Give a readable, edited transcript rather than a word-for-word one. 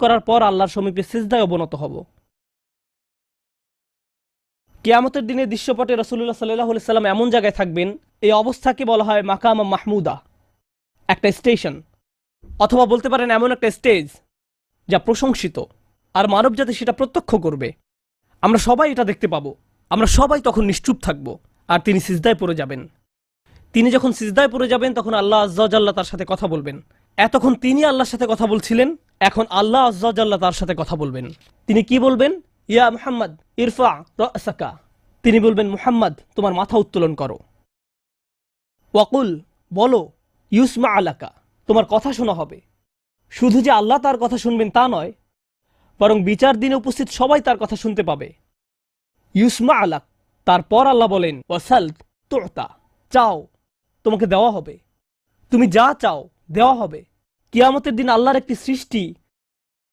করার পর আল্লাহর সমীপে সিজদায় অবনত হব। কিয়ামতের দিনে দৃশ্যপটে রাসূলুল্লাহ সাল্লাল্লাহু আলাইহি সাল্লাম এমন জায়গায় থাকবেন, এই অবস্থাকে বলা হয় মাকাম মাহমুদা, একটা স্টেশন, অথবা বলতে পারেন এমন একটা স্টেজ যা প্রশংসিত, আর মানবজাতি সেটা প্রত্যক্ষ করবে। আমরা সবাই এটা দেখতে পাবো। আমরা সবাই তখন নিশ্চুপ থাকব, আর তিনি সিজদায় পড়ে যাবেন। তিনি যখন সিজদায় পড়ে যাবেন তখন আল্লাহ আজ্জা ওয়া জাল্লা তার সাথে কথা বলবেন। এতক্ষণ তিনি আল্লাহর সাথে কথা বলছিলেন, এখন আল্লাহ আজ্জা ওয়া জাল্লা তার সাথে কথা বলবেন। তিনি কি বলবেন? ইয়া মুহাম্মদ ইরফা রাসাকা। তিনি বলবেন, মুহাম্মদ তোমার মাথা উত্তোলন করো। ওয়াকুল, বলো, ইউসমা আলাকা, তোমার কথা শোনা হবে। শুধু যে আল্লাহ তার কথা শুনবেন তা নয়, বরং বিচার দিনে উপস্থিত সবাই তার কথা শুনতে পাবে। ইউসমা আলাক, তারপর আল্লাহ বলেন, ওয়াসাল তুতা, চাও, তোমাকে দেওয়া হবে। তুমি যা চাও দেওয়া হবে। কিয়ামতের দিন আল্লাহর একটি সৃষ্টি